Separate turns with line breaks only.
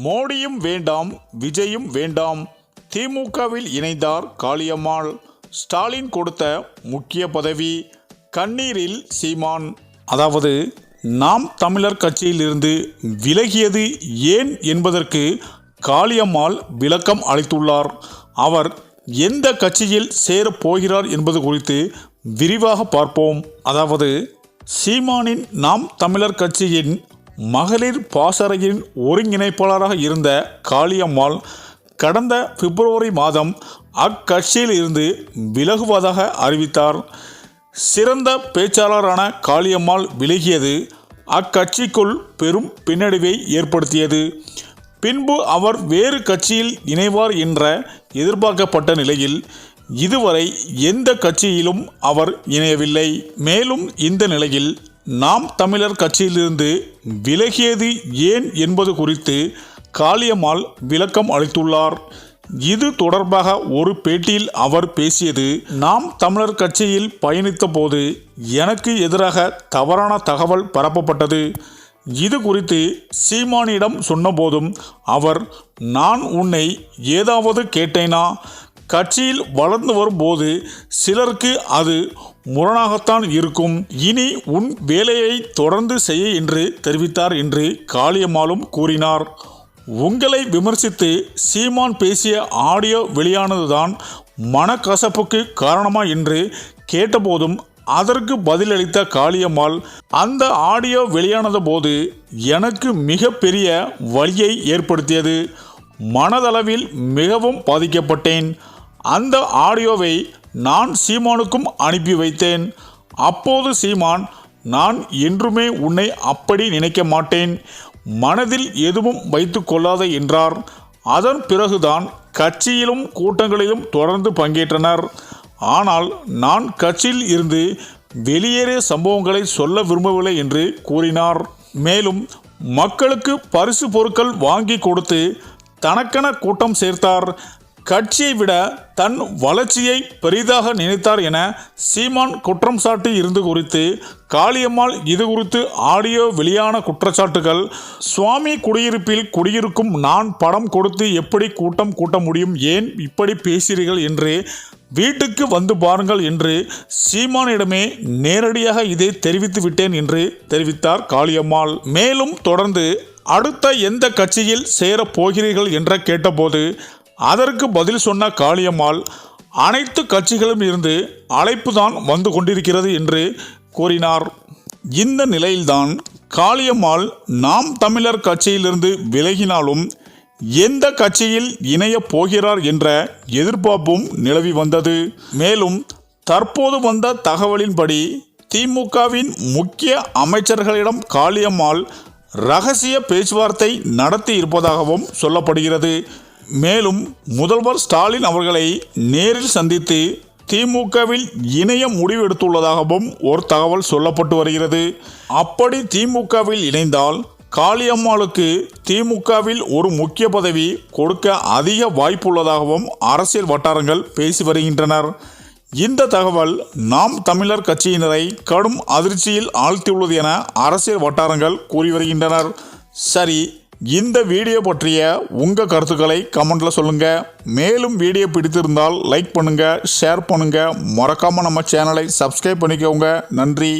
மோடியும் வேண்டாம், விஜயும் வேண்டாம். திமுகவில் இணைந்தார் காளியம்மாள். ஸ்டாலின் கொடுத்த முக்கிய பதவி. கண்ணீரில் சீமான். அதாவது நாம் தமிழர் கட்சியிலிருந்து விலகியது ஏன் என்பதற்கு காளியம்மாள் விளக்கம் அளித்துள்ளார். அவர் எந்த கட்சியில் சேரப் போகிறார் என்பது குறித்து விரிவாக பார்ப்போம். அதாவது சீமானின் நாம் தமிழர் கட்சியின் மகளிர் பாசறையின் ஒருங்கிணைப்பாளராக இருந்த காளியம்மாள் கடந்த பிப்ரவரி மாதம் அக்கட்சியில் இருந்து விலகுவதாக அறிவித்தார். சிறந்த பேச்சாளரான காளியம்மாள் விலகியது அக்கட்சிக்குள் பெரும் பின்னடைவை ஏற்படுத்தியது. பின்பு அவர் வேறு கட்சியில் இணைவார் என்ற எதிர்பார்க்கப்பட்ட நிலையில் இதுவரை எந்த கட்சியிலும் அவர் இணையவில்லை. மேலும் இந்த நிலையில் நாம் தமிழர் கட்சியிலிருந்து விலகியது ஏன் என்பது குறித்து காளியம்மாள் விளக்கம் அளித்துள்ளார். இது தொடர்பாக ஒரு பேட்டியில் அவர் பேசியது, நாம் தமிழர் கட்சியில் பயணித்த போது எனக்கு எதிராக தவறான தகவல் பரப்பப்பட்டது. இது குறித்து சீமானிடம் சொன்னபோதும் அவர், நான் உன்னை ஏதாவது கேட்டேனா? கட்சியில் வளர்ந்து வரும்போது சிலருக்கு அது முரணாகத்தான் இருக்கும். இனி உன் வேலையை தொடர்ந்து செய்ய என்று தெரிவித்தார் என்று காளியம்மாளும் கூறினார். உங்களை விமர்சித்து சீமான் பேசிய ஆடியோ வெளியானதுதான் மனக்கசப்புக்கு காரணமா என்று கேட்டபோதும் அதற்கு பதிலளித்த காளியம்மாள், அந்த ஆடியோ வெளியானது போது எனக்கு மிகப்பெரிய வலியை ஏற்படுத்தியது. மனதளவில் மிகவும் பாதிக்கப்பட்டேன். அந்த ஆடியோவை நான் சீமானுக்கும் அனுப்பி வைத்தேன். அப்போது சீமான், நான் என்றுமே உன்னை அப்படி நினைக்க மாட்டேன், மனதில் எதுவும் வைத்து கொள்ளாத என்றார். அதன் பிறகுதான் கட்சியிலும் கூட்டங்களிலும் தொடர்ந்து பங்கேற்றனர். ஆனால் நான் கட்சியில் இருந்து வெளியேறிய சம்பவங்களை சொல்ல விரும்பவில்லை என்று கூறினார். மேலும் மக்களுக்கு பரிசு பொருட்கள் வாங்கி கொடுத்து தனக்கென கூட்டம் சேர்த்தார். கட்சியை விட தன் வளர்ச்சியை பெரிதாக நினைத்தார் என சீமான் குற்றம் சாட்டி இருந்து குறித்து காளியம்மாள் இது குறித்து ஆடியோ வெளியான குற்றச்சாட்டுகள், சுவாமி குடியிருப்பில் குடியிருக்கும் நான் படம் கொடுத்து எப்படி கூட்டம் கூட்ட முடியும், ஏன் இப்படி பேசுகிறீர்கள் என்று வீட்டுக்கு வந்து பாருங்கள் என்று சீமானிடமே நேரடியாக இதை தெரிவித்து விட்டேன் என்று தெரிவித்தார் காளியம்மாள். மேலும் தொடர்ந்து அடுத்த எந்த கட்சியில் சேரப் போகிறீர்கள் என்ற கேட்டபோது அதற்கு பதில் சொன்ன காளியம்மாள், அனைத்து கட்சிகளும் இருந்து அழைப்பு தான் வந்து கொண்டிருக்கிறது என்று கூறினார். இந்த நிலையில்தான் காளியம்மாள் நாம் தமிழர் கட்சியிலிருந்து விலகினாலும் எந்த கட்சியில் இணையப் போகிறார் என்ற எதிர்பார்ப்பும் நிலவி வந்தது. மேலும் தற்போது வந்த தகவலின்படி திமுகவின் முக்கிய அமைச்சர்களிடம் காளியம்மாள் ரகசிய பேச்சுவார்த்தை நடத்தி இருப்பதாகவும் சொல்லப்படுகிறது. மேலும் முதல்வர் ஸ்டாலின் அவர்களை நேரில் சந்தித்து திமுகவில் இணைய முடிவு எடுத்துள்ளதாகவும் ஒரு தகவல் சொல்லப்பட்டு வருகிறது. அப்படி திமுகவில் இணைந்தால் காளியம்மாளுக்கு திமுகவில் ஒரு முக்கிய பதவி கொடுக்க அதிக வாய்ப்புள்ளதாகவும் அரசியல் வட்டாரங்கள் பேசி வருகின்றனர். இந்த தகவல் நாம் தமிழர் கட்சியினரை கடும் அதிர்ச்சியில் ஆழ்த்தியுள்ளது என அரசியல் வட்டாரங்கள் கூறி வருகின்றனர். சரி, இந்த வீடியோ பற்றிய உங்கள் கருத்துக்களை கமெண்ட்டில் சொல்லுங்கள். மேலும் வீடியோ பிடித்திருந்தால் லைக் பண்ணுங்கள், ஷேர் பண்ணுங்கள், மறக்காமல் நம்ம சேனலை சப்ஸ்கிரைப் பண்ணிக்கோங்க. நன்றி.